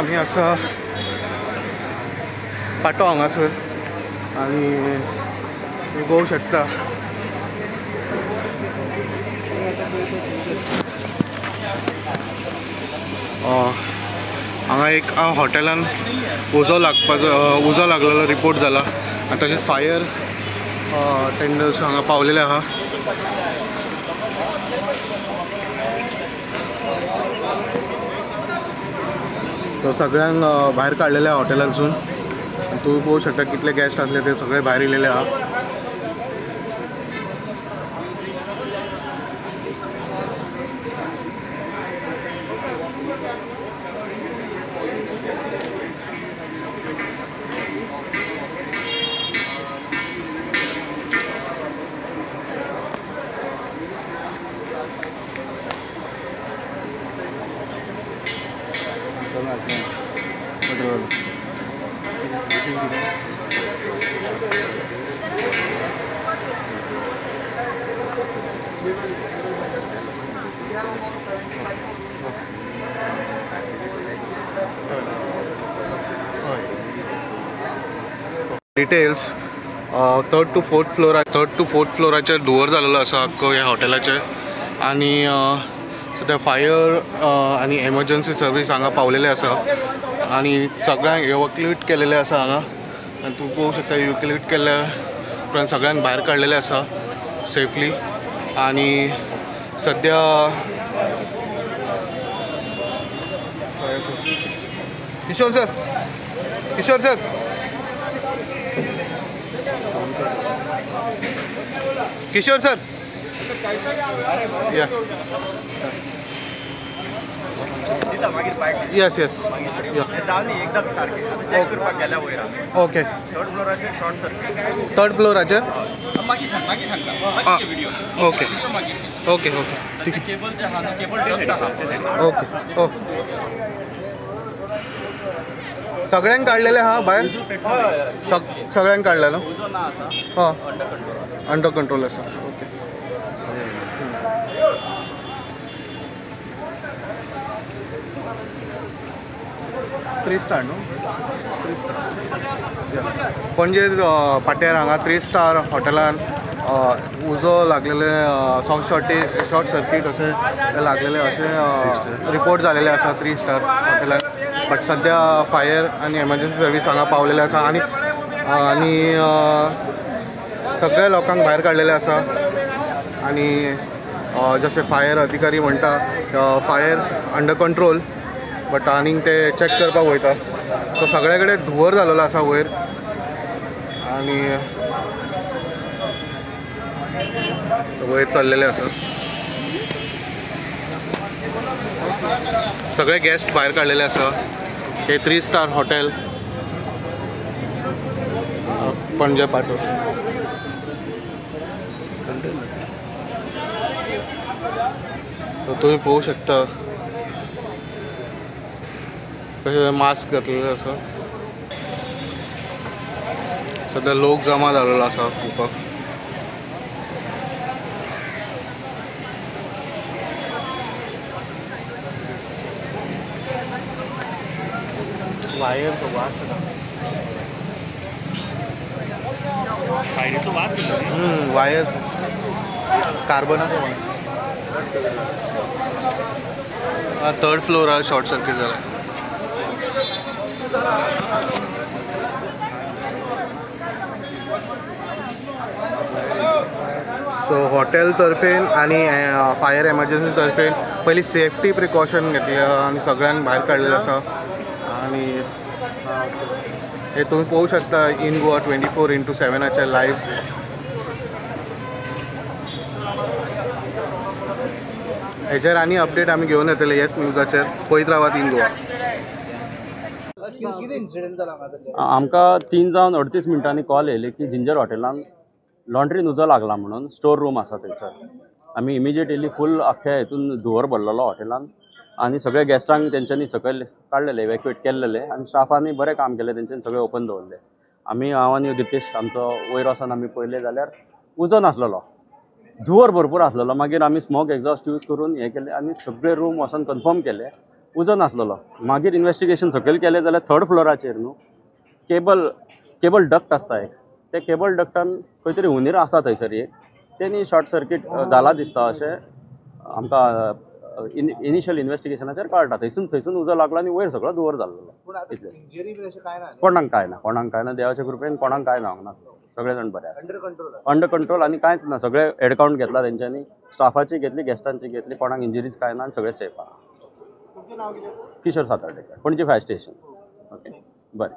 आम्ही असं पाठो हांगासर आणि तुम्ही पळोवंक शकता हांगा एक हॉटेलान उजो लागलेलो रिपोर्ट जाला आनी तशेंच फायर टेंडर्स हांगा पावलेले आहा. तो सगळ्यांक भायर काडलेले आहा हॉटेलांसून. तुम्ही पळोवंक शकता कितले गेस्ट आसले ते सगळे भायर येयलेले आहा. डिटेल्स थर्ड टू फोर्थ फ्लोराचेर धुंवर जाल्लो आसा अख्खो ह्या हॉटेलाचेर. आनी सद्या फायर आनी एमर्जन्सी सर्वीस हांगा पावलेले आसा आनी सगळ्यांक इवॅक्युएट केलेले आसा हांगा. आनी तूं पळोवंक शकता इवॅक्युएट केल्ल्या उपरांत सगळ्यांक भायर काडलेले आसा सेफली. आनी सद्या Kishore sir yes okay. Third फ्लोराचेर ओके ओके ओके ठीक आहे. ओके सगळ्यांक काडलेले आहा भायर. सगळ्यांक काडलेलो हां अंडर कंट्रोल आसा. ओके 3 स्टार न्हू. पणजे पाट्यार हांगा 3 स्टार हॉटेलान उजो लागलेले शॉर्ट सर्कीट अशें लागलेले अशें रिपोर्ट जालेले आसा 3 स्टार हॉटेलान. बट सद्या फायर आनी एमर्जन्सी सर्वीस हांगा पावलेले आसा आनी सगळ्या लोकांक भायर काडलेले आसा. आनी जशें फायर अधिकारी म्हणटा फायर अंडर कंट्रोल बट आनीक ते चॅक करपाक वयता. सो सगळे कडेन धुंवर जाल्लो आसा वयर आनी वयर चल्लेले आसा. सगळे गेस्ट भायर काडलेले आसा. हे 3 स्टार हॉटेल पणजे पाटो. सो तुम्ही पळोवंक शकता कशें मास्क घातलेले आसा. सद्या लोक जमा जाल्लो आसा खूब. वायरचो वास वायर कार्बनाचो वास. थर्ड फ्लोरार शॉर्ट सर्कीट जाला. सो हॉटेल तर्फेन आनी फायर एमर्जन्सी तर्फेन पयली सेफ्टी प्रिकॉशन घेतले आनी सगळ्यांक भायर काडलेले आसा. आनी हे तुम्ही पळोवंक शकता इन गोवा 24/7 लायव्ह. हेचेर आनी अपडेट आमी घेवन येतले येस न्यूजाचेर. पळयत रावात इन गोवा. आमकां 3 जावन 38 मिनटांनी कॉल येयली की जिंजर हॉटेलान लॉन्ड्रीन उजो लागला म्हणून. स्टोर रूम आसा थंयसर. आमी इमिजिएट येयली. फूल आख्या हितून धुंवर भरलेलो हॉटेलान आनी सगळे गेस्टांक तेंच्यांनी सकयल काडलेले इवॅक्युएट केल्लेले आनी स्टाफांनी बरें काम केलें. तेंच्यांनी सगळे ओपन दवरले. आमी हांव आनी दितेश आमचो वयर वचोन आमी पळयलें जाल्यार उजो नासलेलो. धुंवर भरपूर आसलेलो. मागीर आमी स्मोक एक्झॉस्ट यूज करून हें केलें आनी सगळे रूम वचोन कन्फर्म केले उजो नासलेलो. मागीर इन्व्हेस्टिगेशन सकयल केलें जाल्यार 3rd फ्लोराचेर न्हू केबल डक्ट आसता एक, ते केबल डक्टान खंय तरी हुनीर आसा थंयसर एक, तेणी शॉर्ट सर्कीट जाला दिसता अशें आमकां इनिशियल इन्व्हेस्टिगेशनाचेर कळटा. थंयसून उजो लागलो आनी वयर सगळो धुंवर जाल्लो. कोणाक काय ना देवाच्या कृपेन कोणाक काय ना. सगळे जाण बरे आसा, अंडर कंट्रोल आनी कांयच ना. सगळे हेड काउंट घेतला तेंच्यांनी, स्टाफाची घेतली, गेस्टांची घेतली, कोणाक इंजरीज काय ना, सगळे सेफ आहा. Kishore Satardekar, Panaji fire station. Okay, बरें.